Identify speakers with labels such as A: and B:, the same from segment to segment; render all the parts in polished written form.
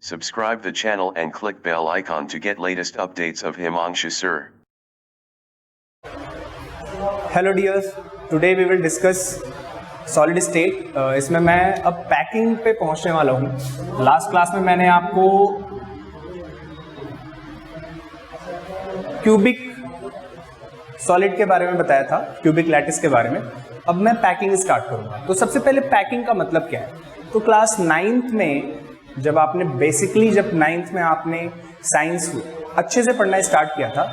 A: Subscribe the channel and click bell icon to get latest updates of Himanshu sir.
B: Hello dears, today we will discuss solid state. इसमें मैं अब packing पे पहुंचने वाला हूं। Last class में मैंने आपको क्यूबिक सॉलिड के बारे में बताया था, क्यूबिक लैटिस के बारे में। अब मैं पैकिंग स्टार्ट करूंगा। तो सबसे पहले पैकिंग का मतलब क्या है? तो क्लास 9th में जब आपने जब 9th में आपने साइंस अच्छे से पढ़ना स्टार्ट किया था,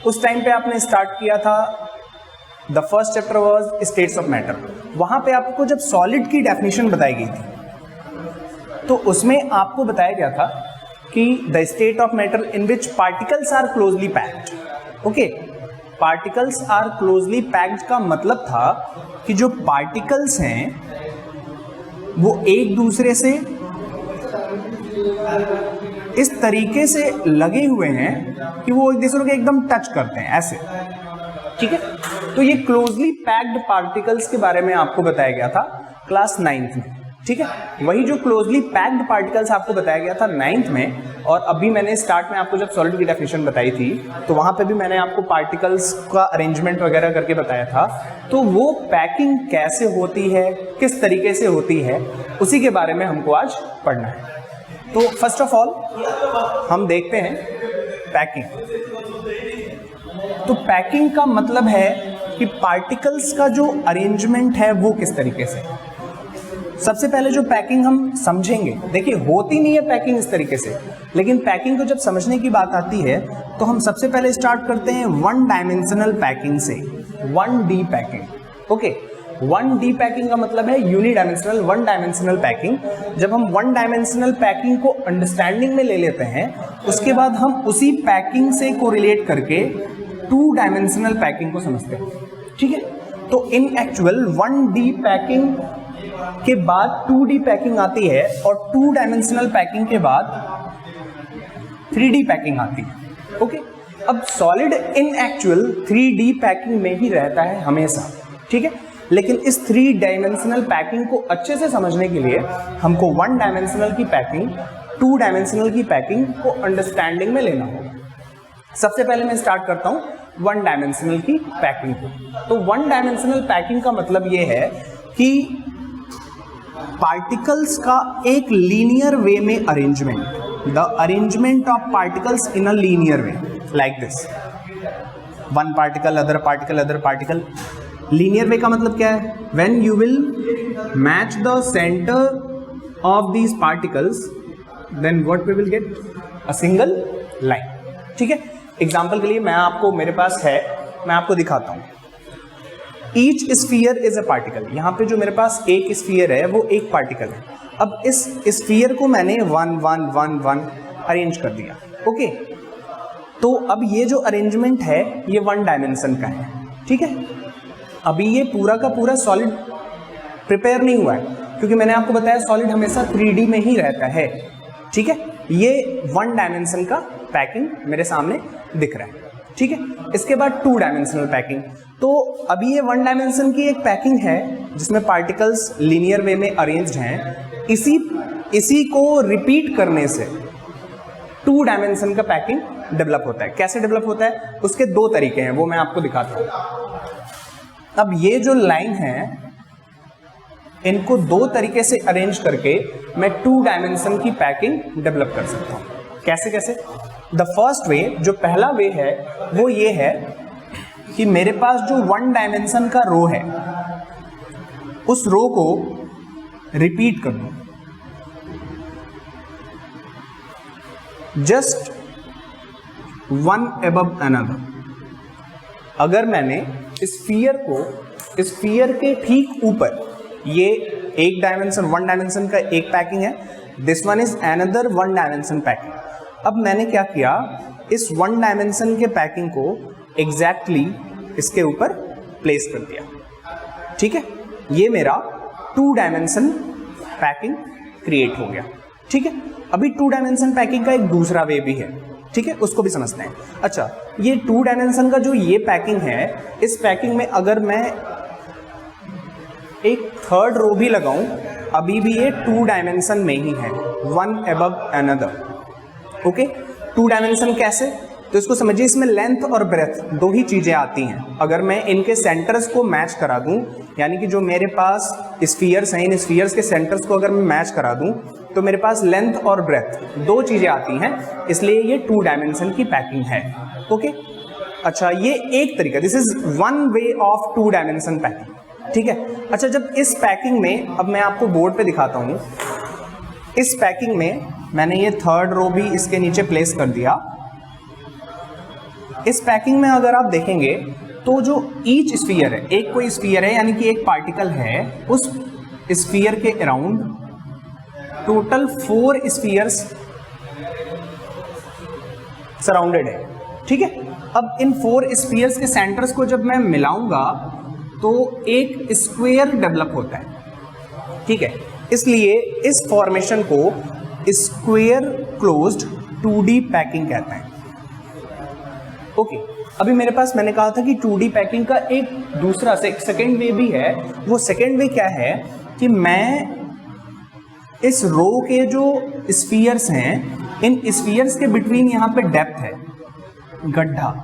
B: उस टाइम पे आपने स्टार्ट किया था the first chapter was states of matter. वहां पे आपको जब सॉलिड की डेफिनेशन बताई गई थी तो उसमें आपको बताया गया था कि the state of matter in which particles are closely packed. Okay, particles are closely packed का मतलब था कि जो पार्टिकल्स हैं वो एक दूसरे से इस तरीके से लगे हुए हैं कि वो एक दूसरे को एकदम टच करते हैं ऐसे। ठीक है, तो ये क्लोजली पैक्ड पार्टिकल्स के बारे में आपको बताया गया था क्लास 9th में। ठीक है, वही जो क्लोजली पैक्ड पार्टिकल्स आपको बताया गया था 9th में। और अभी मैंने स्टार्ट में आपको जब सॉलिड की डेफिनेशन बताई थी तो वहां पे भी मैंने आपको पार्टिकल्स का अरेंजमेंट वगैरह करके बताया था। तो वो पैकिंग कैसे होती है, किस तरीके से होती है, उसी के बारे में हमको आज पढ़ना है। तो फर्स्ट ऑफ ऑल हम देखते हैं पैकिंग। तो पैकिंग का मतलब है कि पार्टिकल्स का जो अरेंजमेंट है वो किस तरीके से। सबसे पहले जो पैकिंग हम समझेंगे, देखिए होती नहीं है पैकिंग इस तरीके से, लेकिन पैकिंग को जब समझने की बात आती है तो हम सबसे पहले स्टार्ट करते हैं वन डायमेंशनल पैकिंग से, 1D packing. Okay, 1D packing का मतलब है यूनिडायमेंशनल, वन डायमेंशनल पैकिंग। जब हम वन डायमेंशनल पैकिंग को अंडरस्टैंडिंग में ले लेते हैं, उसके बाद हम उसी पैकिंग से कोरिलेट करके 2 डायमेंशनल पैकिंग को समझते हैं। ठीक है, तो इन एक्चुअल 1D पैकिंग के बाद 2D पैकिंग आती है और 2 डायमेंशनल पैकिंग के बाद 3D पैकिंग आती है। ओके, अब solid in actual 3D packing में ही रहता है हमेशा। ठीक है, लेकिन इस 3 डायमेंशनल पैकिंग को अच्छे से समझने के लिए हमको 1 डायमेंशनल की पैकिंग, 2 डायमेंशनल की पैकिंग को अंडरस्टैंडिंग में लेना होगा। सबसे पहले मैं स्टार्ट करता हूं 1 डायमेंशनल की पैकिंग को। तो 1 डायमेंशनल पैकिंग का मतलब यह है कि पार्टिकल्स का एक लीनियर वे में arrangement, the arrangement of particles in a linear way like this, one particle other particle other particle. Linear way का मतलब क्या है? When you will match the centre of these particles then what we will get? A single line. ठीक है, example के लिए मेरे पास है, मैं आपको दिखाता हूं। Each sphere is a particle. यहां पे जो मेरे पास एक स्फीयर है वो एक पार्टिकल है। अब इस स्फीयर को मैंने 1 1 1 1 अरेंज कर दिया। ओके, तो अब ये जो अरेंजमेंट है ये 1 डायमेंशन का है। ठीक है, अभी ये पूरा का पूरा सॉलिड प्रिपेयर नहीं हुआ है, क्योंकि मैंने आपको बताया सॉलिड हमेशा 3D में ही रहता है। ठीक है, ये 1 डायमेंशन का पैकिंग मेरे सामने दिख रहा है। ठीक है, इसके बाद 2 डायमेंशनल पैकिंग। तो अभी ये 1 डायमेंशन की एक पैकिंग है जिसमें पार्टिकल्स लीनियर वे में अरेंज्ड हैं। इसी को रिपीट करने से 2 डायमेंशन का पैकिंग डेवलप होता है। कैसे डेवलप होता है? उसके 2 तरीके हैं, वो मैं आपको दिखाता हूं। अब ये जो लाइन है इनको 2 तरीके से अरेंज करके मैं 2 डायमेंशन की पैकिंग डेवलप कर सकता हूं। कैसे कैसे? द फर्स्ट वे, जो पहला वे है वो ये है कि मेरे पास जो 1 डायमेंशन का रो है उस रो को रिपीट कर दूं, जस्ट वन अबव अनदर। अगर मैंने स्फीयर के ठीक ऊपर, ये 1 डायमेंशन 1 डायमेंशन का एक पैकिंग है, this one is another 1 dimension packing. अब मैंने क्या किया, इस 1 डायमेंशन के पैकिंग को एग्जैक्टली इसके ऊपर प्लेस कर दिया। ठीक है, ये मेरा 2 डायमेंशन पैकिंग क्रिएट हो गया। ठीक है, अभी 2 डायमेंशन पैकिंग का एक दूसरा वे भी है। ठीक है, उसको भी समझते हैं। अच्छा, ये 2 डायमेंशन का जो ये पैकिंग है, इस पैकिंग में अगर मैं एक 3rd रो भी लगाऊं अभी भी ये 2 डायमेंशन में ही है, one above another. Okay, 2 dimension कैसे, तो इसको समझिए, इसमें लेंथ और ब्रेथ 2 ही चीजें आती हैं। अगर मैं इनके सेंटर्स को मैच करा दूं, यानी कि जो मेरे पास स्फीयर्स हैं, इन स्फीयर्स के सेंटर्स को अगर मैं मैच करा दूं, तो मेरे पास लेंथ और ब्रेथ 2 चीजें आती हैं, इसलिए ये 2 डायमेंशन की पैकिंग है। ओके, अच्छा, ये एक तरीका, this is one way of 2 dimension packing, ठीक है। अच्छा, जब इस पैकिंग में, अब मैं आपको बोर्ड पे दिखाता हूं, इस पैकिंग में मैंने ये 3rd रो भी इसके नीचे प्लेस कर दिया। इस पैकिंग में अगर आप देखेंगे तो जो ईच स्फीयर है, एक कोई स्फीयर है यानी कि एक पार्टिकल है, उस स्फीयर के अराउंड टोटल 4 स्फीयर्स सराउंडेड है, ठीक है। अब इन 4 स्फीयर्स के सेंटर्स को जब मैं मिलाऊंगा तो एक स्क्वायर डेवलप होता है, ठीक है। इसलिए इस फॉर्मेशन को स्क्वायर क्लोज्ड 2D पैकिंग कहते हैं। ओके, अभी मेरे पास, मैंने कहा था कि 2D पैकिंग का एक दूसरा से एक सेकेंड वे भी है। वो सेकेंड वे क्या है कि मैं इस रो के जो स्फीयर्स हैं, इन स्फीयर्स के बिटवीन यहाँ पे डेप्थ है, गड्ढा,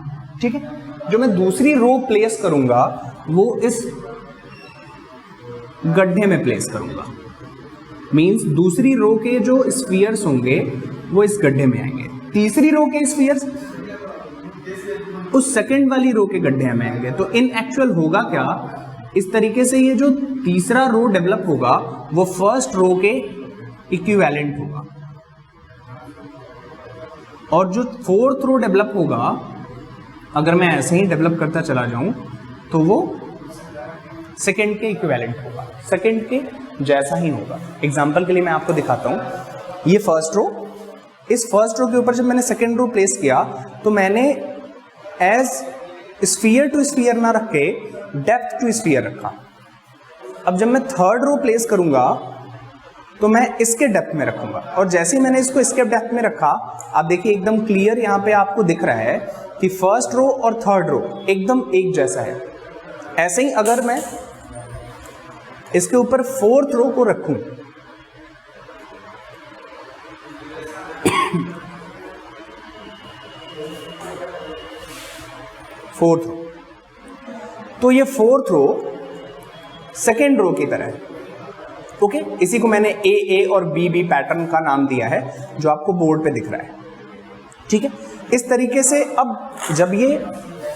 B: ठीक है। जो मैं दूसरी रो प्लेस करूंगा वो इस गड्ढे में प्लेस करूंगा, मींस दूसरी रो के जो स्फीयर्स होंगे वो इस गड्ढे में आएंगे, तीसरी रो के स्फीयर्स उस सेकंड वाली रो के गड्ढे में आएंगे। तो इन एक्चुअल होगा क्या, इस तरीके से ये जो तीसरा रो डेवलप होगा वो फर्स्ट रो के इक्विवेलेंट होगा, और जो 4th रो डेवलप होगा, अगर मैं ऐसे ही डेवलप करता चला जाऊं तो वो सेकंड के इक्विवेलेंट होगा, सेकंड के जैसा ही होगा। एग्जांपल के लिए मैं आपको दिखाता हूं, ये फर्स्ट रो, इस फर्स्ट रो के ऊपर जब मैंने सेकंड रो प्लेस किया तो मैंने एज स्फीयर टू स्फीयर ना रख के डेप्थ टू स्फीयर रखा। अब जब मैं 3rd रो प्लेस करूंगा तो मैं इसके डेप्थ में रखूंगा, और जैसे ही मैंने इसको इसके डेप्थ में रखा, आप देखिए एकदम क्लियर यहां पे आपको दिख रहा है कि फर्स्ट रो और 3rd रो एकदम एक जैसा है। ऐसे ही अगर मैं इसके ऊपर 4th रो को रखूं, फोर्थ रो, तो ये 4th रो सेकेंड रो की तरह है। ओके, इसी को मैंने ए और बी पैटर्न का नाम दिया है, जो आपको बोर्ड पे दिख रहा है, ठीक है। इस तरीके से अब जब ये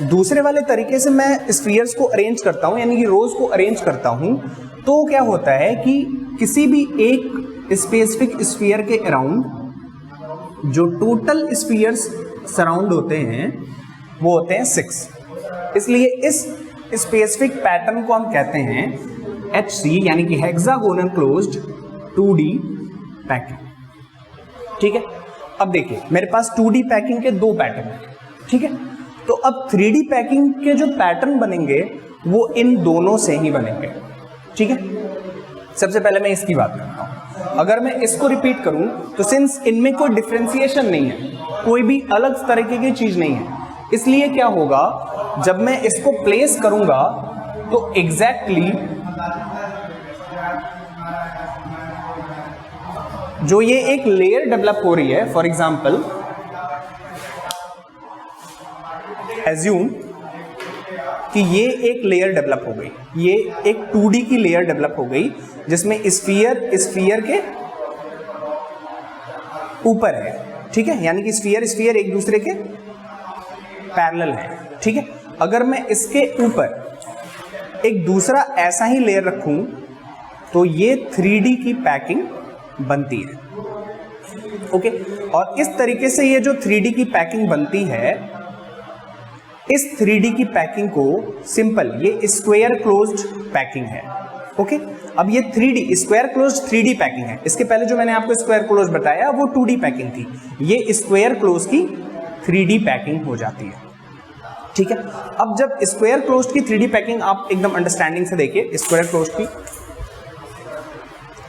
B: दूसरे वाले तरीके से मैं स्फीयर्स को अरेंज करता हूं, यानी कि रोज को अरेंज करता हूं, तो क्या होता है कि किसी भी एक स्पेसिफिक स्फीयर के अराउंड जो टोटल स्फीयर्स सराउंड होते हैं वो होते हैं 6। इसलिए इस स्पेसिफिक पैटर्न को हम कहते हैं HC, यानी कि हेक्सागोनल क्लोज्ड 2D पैकिंग, ठीक है। अब देखिए मेरे पास 2D पैकिंग के 2 पैटर्न हैं, ठीक है। तो अब 3D पैकिंग के जो पैटर्न बनेंगे वो इन दोनों से ही बनेंगे, ठीक है। सबसे पहले मैं इसकी बात करता हूं। अगर मैं इसको रिपीट करूं तो सिंस इनमें कोई डिफरेंशिएशन नहीं है, कोई भी अलग तरीके की चीज नहीं है, इसलिए क्या होगा, जब मैं इसको प्लेस करूंगा तो एग्जैक्टली जो ये एक लेयर डेवलप हो रही है, फॉर एग्जांपल एज्यूम कि ये एक लेयर डेवलप हो गई, ये एक 2D की लेयर डेवलप हो गई जिसमें स्फीयर के ऊपर है, ठीक है, यानी कि स्फीयर एक दूसरे के पैरेलल है, ठीक है। अगर मैं इसके ऊपर एक दूसरा ऐसा ही लेयर रखूं तो ये 3D की पैकिंग बनती है, ओके। और इस तरीके से ये जो 3D की पैकिंग बनती है, इस 3D की पैकिंग को सिंपल ये स्क्वायर क्लोज्ड पैकिंग है, ओके। अब ये 3D square closed 3D packing है। इसके पहले जो मैंने आपको स्क्वायर क्लोज बताया वो 2D पैकिंग थी, ये स्क्वायर क्लोज की 3D पैकिंग हो जाती है, ठीक है। अब जब स्क्वायर क्लोज्ड की 3D पैकिंग आप एकदम अंडरस्टैंडिंग से देखिए, स्क्वायर क्लोज्ड की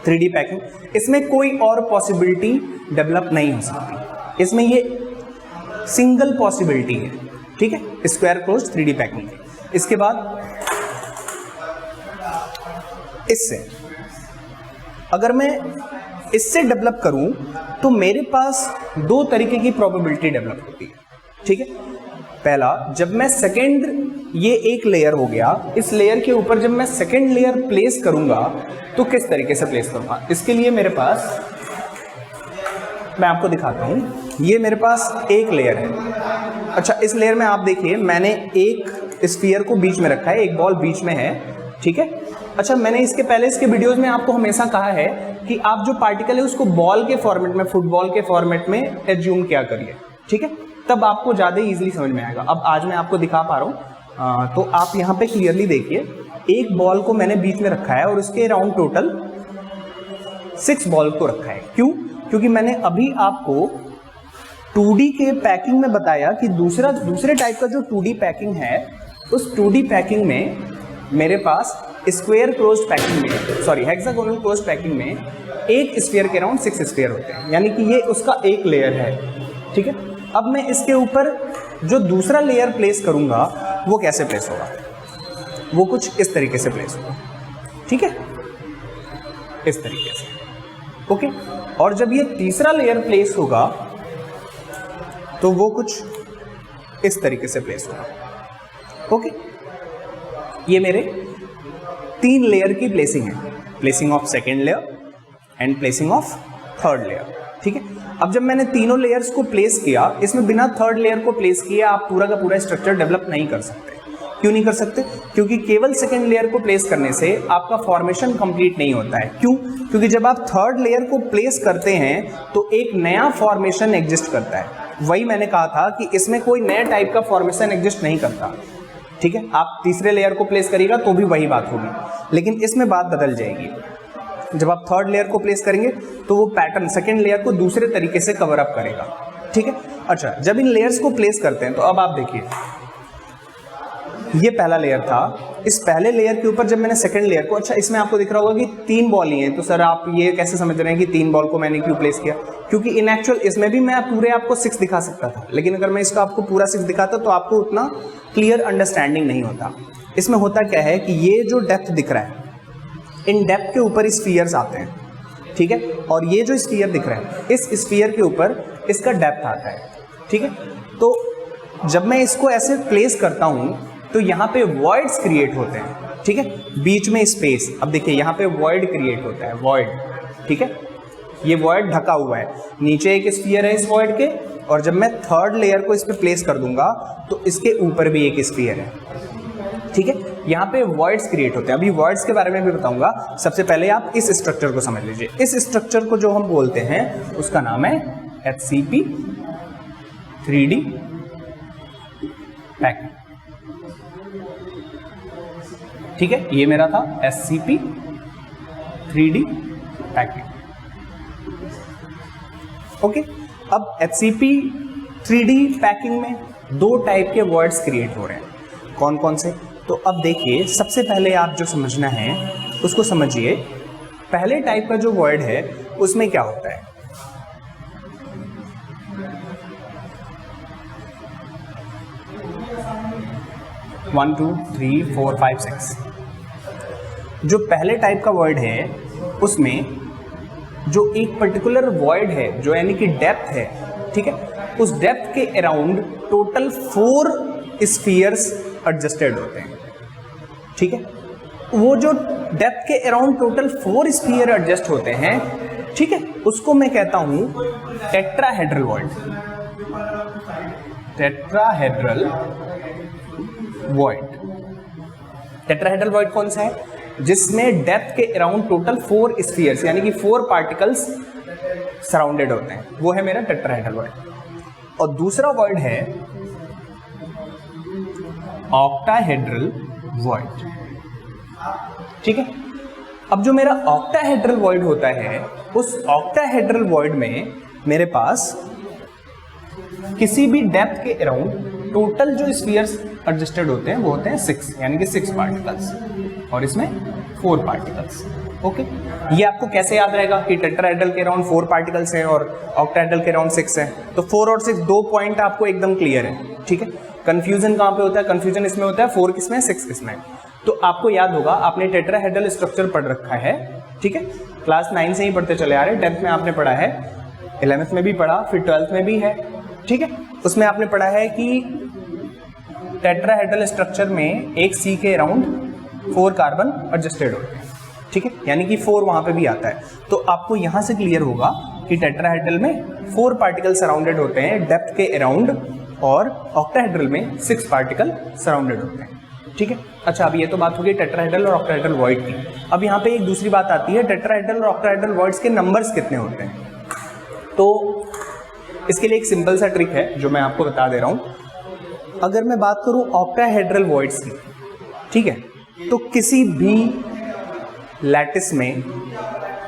B: 3D पैकिंग, इसमें कोई और पॉसिबिलिटी डेवलप नहीं हो सकती, इसमें ये सिंगल पॉसिबिलिटी है, ठीक है, स्क्वायर क्लोज्ड 3D पैकिंग की। इसके बाद इससे अगर मैं इससे डेवलप करूं तो मेरे पास दो तरीके की प्रोबेबिलिटी डेवलप होती है, ठीक है। पहला, जब मैं सेकेंड, ये एक लेयर हो गया, इस लेयर के ऊपर जब मैं सेकेंड लेयर प्लेस करूंगा तो किस तरीके से प्लेस करूंगा, इसके लिए मेरे पास, मैं आपको दिखाता हूं, ये मेरे पास एक लेयर है। अच्छा, इस लेयर में आप देखिए मैंने एक स्फीयर को बीच में रखा है, एक बॉल बीच में है, ठीक है। अच्छा, मैंने इसके पहले इसके वीडियोस में आपको हमेशा कहा है कि आप जो पार्टिकल है उसको बॉल के फॉर्मेट में, फुटबॉल के फॉर्मेट में एज्यूम क्या करिए, ठीक है, तब आपको ज़्यादा इजीली समझ में आएगा। अब आज मैं आपको दिखा पा रहा हूँ, तो आप यहाँ पे क्लियरली देखिए, एक बॉल को मैंने बीच में रखा है और उसके अराउंड टोटल 6 बॉल को रखा है। क्यों? क्योंकि मैंने अभी आपको 2D के पैकिंग में बताया कि दूसरे टाइप का जो 2D पैकिंग है, उस 2D पैकिंग में मेरे पास स्क्वायर क्लोज्ड पैकिंग में, सॉरी हेक्सागोनल क्लोज्ड पैकिंग में एक स्फीयर के अराउंड 6 स्फीयर होते हैं, यानी कि ये उसका एक लेयर है, ठीक है। अब मैं इसके ऊपर जो दूसरा लेयर प्लेस करूंगा वो कैसे प्लेस होगा, वो कुछ इस तरीके से प्लेस होगा, ठीक है, इस तरीके से, ओके। और जब ये तीसरा लेयर प्लेस होगा तो वो कुछ इस तरीके से प्लेस होगा, ओके। ये मेरे 3 लेयर की प्लेसिंग है, placing of second layer and placing of third layer, ठीक है। अब जब मैंने तीनों लेयर्स को प्लेस किया, इसमें बिना थर्ड लेयर को प्लेस किए आप पूरा का पूरा स्ट्रक्चर डेवलप नहीं कर सकते। क्यों नहीं कर सकते? क्योंकि केवल सेकेंड लेयर को प्लेस करने से आपका फॉर्मेशन कंप्लीट नहीं होता है। क्यों? क्योंकि जब आप थर्ड लेयर को प्लेस करते हैं तो एक नया फॉर्मेशन एग्जिस्ट करता है। वही मैंने कहा था कि इसमें कोई नया टाइप का फॉर्मेशन एग्जिस्ट नहीं करता, ठीक है। आप तीसरे लेयर को प्लेस करिएगा तो भी वही बात होगी, लेकिन इसमें बात बदल जाएगी। जब आप थर्ड लेयर को प्लेस करेंगे तो वो पैटर्न सेकेंड लेयर को दूसरे तरीके से कवर अप करेगा, ठीक है। अच्छा, जब इन लेयर्स को प्लेस करते हैं तो अब आप देखिए, ये पहला लेयर था, इस पहले लेयर के ऊपर जब मैंने सेकंड लेयर को, अच्छा इसमें आपको दिख रहा होगा कि 3 बॉल ही हैं, तो सर आप ये कैसे समझ रहे हैं कि 3 बॉल को मैंने क्यों प्लेस किया? क्योंकि इन एक्चुअल इसमें भी मैं पूरे आपको 6 दिखा सकता था, लेकिन अगर मैं इसको आपको पूरा 6 दिखाता तो आपको उतना क्लियर अंडरस्टैंडिंग नहीं होता। इसमें होता क्या है कि ये जो डेप्थ दिख रहा है, इन डेप्थ के ऊपर स्फीयर्स आते हैं, ठीक है, और ये जो स्फीयर दिख रहा है, इस स्फीयर के ऊपर इसका डेप्थ आता है, ठीक है। तो जब मैं इसको ऐसे प्लेस करता हूँ तो यहाँ पे वॉइड्स क्रिएट होते हैं, ठीक है, बीच में स्पेस। अब देखिए यहाँ पे वॉइड क्रिएट होता है, वॉइड, ठीक है, ये वॉइड ढका हुआ है, नीचे एक स्फीयर है इस वॉइड के, और जब मैं थर्ड लेयर को इस पे प्लेस कर दूंगा तो इसके ऊपर भी एक स्फीयर है, ठीक है। यहाँ पे वॉइड्स क्रिएट होते हैं। अभी वॉइड्स के बारे में भी बताऊंगा। सबसे पहले आप इस स्ट्रक्चर को समझ लीजिए। इस स्ट्रक्चर को जो हम बोलते हैं उसका नाम है HCP 3D पैकिंग, ठीक है। ये मेरा था HCP 3D पैकिंग, ओके। अब HCP 3D पैकिंग में 2 टाइप के वर्ड्स क्रिएट हो रहे हैं। कौन कौन से? तो अब देखिए, सबसे पहले आप जो समझना है उसको समझिए। पहले टाइप का जो वर्ड है उसमें क्या होता है, one two three four five six, जो पहले टाइप का वर्ड है उसमें जो एक पर्टिकुलर वॉइड है, जो यानी कि डेप्थ है, ठीक है, उस डेप्थ के अराउंड टोटल 4 स्फीयर्स एडजस्टेड होते हैं, ठीक है। वो जो डेप्थ के अराउंड टोटल 4 स्फीयर एडजस्ट होते हैं, ठीक है, उसको मैं कहता हूं tetrahedral void, tetrahedral void. Tetrahedral void कौन सा है? जिसमें डेप्थ के अराउंड टोटल 4 स्फीयर्स यानी कि 4 पार्टिकल्स सराउंडेड होते हैं, वो है मेरा टेट्राहेड्रल वॉइड। और दूसरा वॉइड है ऑक्टाहेड्रल वॉइड, ठीक है। अब जो मेरा ऑक्टाहेड्रल वॉइड होता है, उस ऑक्टाहेड्रल वॉइड में मेरे पास किसी भी डेप्थ के अराउंड टोटल जो स्फीयर्स एडजस्टेड होते हैं वो होते हैं 6, यानी कि 6 पार्टिकल्स, और इसमें 4 पार्टिकल्स, ओके। ये आपको कैसे याद रहेगा कि टेट्राहेड्रल के अराउंड 4 पार्टिकल्स हैं और ऑक्टाहेड्रल के अराउंड 6 हैं? तो 4 और 6 2 पॉइंट आपको एकदम क्लियर है, ठीक है। कंफ्यूजन कहाँ पे होता है? कंफ्यूजन इसमें होता है 4 किसमें, 6 किसमें। तो आपको याद होगा, आपने टेट्राहेड्रल स्ट्रक्चर पढ़ रखा है, ठीक है। क्लास 9 से ही पढ़ते चले आ रहे, 10th में आपने पढ़ा है, 11th में भी पढ़ा, फिर 12th में भी है, ठीक है। उसमें आपने पढ़ा है कि टेट्राहेड्रल स्ट्रक्चर में एक C के अराउंड 4 कार्बन एडजस्टेड होते हैं, ठीक है, यानी कि 4 वहां पे भी आता है। तो आपको यहां से क्लियर होगा कि टेट्राहेड्रल में 4 पार्टिकल सराउंडेड होते हैं डेप्थ के अराउंड, और ऑक्टाहेड्रल में 6 पार्टिकल सराउंडेड होते हैं, ठीक है। अच्छा, अब ये तो बात हो गई टेट्राहेड्रल और ऑक्टाहेड्रल वॉइड की। अब यहाँ पे एक दूसरी बात आती है, टेट्राहेड्रल और ऑक्टाहेड्रल वॉइड्स के नंबर्स कितने होते हैं। तो इसके लिए एक सिंपल सा ट्रिक है जो मैं आपको बता दे रहा हूं। अगर मैं बात करूं ऑक्टाहेड्रल वॉइड्स की, ठीक है, तो किसी भी लैटिस में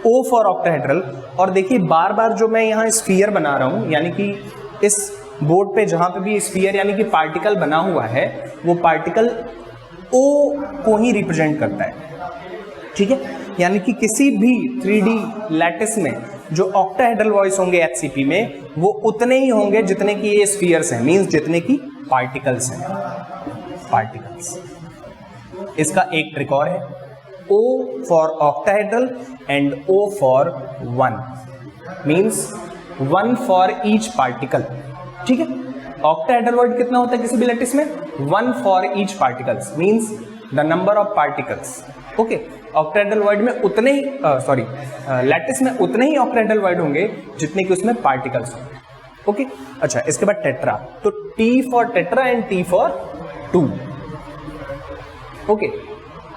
B: O फॉर ऑक्टाहेड्रल, और देखिए बार बार जो मैं यहाँ स्फीयर बना रहा हूं, यानी कि इस बोर्ड पे जहां पे भी स्फीयर यानी कि पार्टिकल बना हुआ है, वो पार्टिकल O को ही रिप्रेजेंट करता है, ठीक है। यानी कि किसी भी 3D लैटिस में जो ऑक्टाहेड्रल वॉइस होंगे HCP में, वो उतने ही होंगे जितने की ये स्फीयर्स हैं, मींस जितने की पार्टिकल्स हैं, पार्टिकल्स। इसका एक ट्रिक और है, O for octahedral and O for 1, means 1 for each particle, ठीक है। ऑक्टाहेड्रल वर्ड कितना होता है किसी भी लैटिस में, 1 for each particles, means the number of particles, okay. Octahedral word में उतने ही लैटिस में उतने ही ऑक्टाहेड्रल वर्ड होंगे जितने कि उसमें पार्टिकल्स होंगे, ओके। अच्छा, इसके बाद टेट्रा, तो T for tetra and T for 2, okay.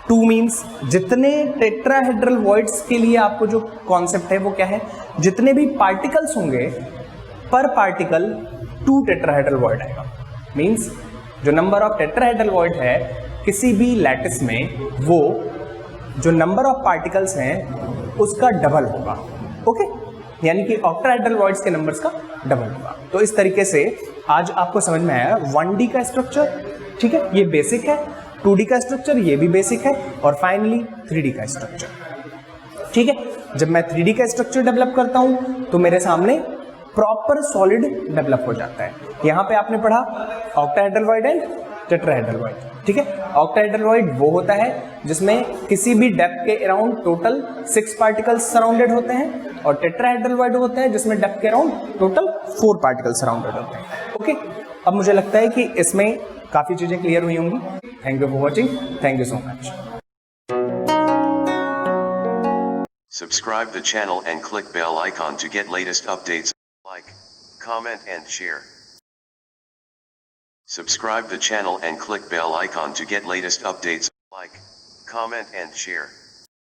B: 2 means जितने टेट्राहेड्रल वॉइड्स के लिए आपको जो कॉन्सेप्ट है वो क्या है, जितने भी पार्टिकल्स होंगे पर पार्टिकल 2 टेट्राहेड्रल वॉइड आएगा, मींस जो नंबर ऑफ टेट्राहेड्रल वॉइड है किसी भी लैटिस में, वो जो नंबर ऑफ पार्टिकल्स हैं उसका डबल होगा, ओके। यानी कि ऑक्टाहेड्रल वॉइड्स के नंबर्स का डबल होगा। तो इस तरीके से आज आपको समझ में आया 1D का स्ट्रक्चर, ठीक है, ये बेसिक है, 2D का स्ट्रक्चर ये भी बेसिक है, और फाइनली 3D का स्ट्रक्चर, ठीक है। जब मैं 3D का स्ट्रक्चर डेवलप करता हूं तो मेरे सामने प्रॉपर सॉलिड डेवलप हो जाता है। यहां पे आपने पढ़ा octahedral void and tetrahedral void, ठीक है। ऑक्टाहेड्रल वॉइड वो होता है जिसमें किसी भी डेप्थ के अराउंड टोटल 6 पार्टिकल्स सराउंडेड होते हैं, और टेट्राहेड्रल वॉइड होता है जिसमें डेप्थ के अराउंड टोटल 4 पार्टिकल्स सराउंडेड होते हैं, ओके। अब मुझे लगता है कि इसमें काफी चीजें क्लियर हुई होंगी। Thank you for watching, thank you so much.
A: Subscribe the channel and click bell icon to get latest updates. Like, comment and share. Subscribe the channel and click bell icon to get latest updates. Like, comment and share.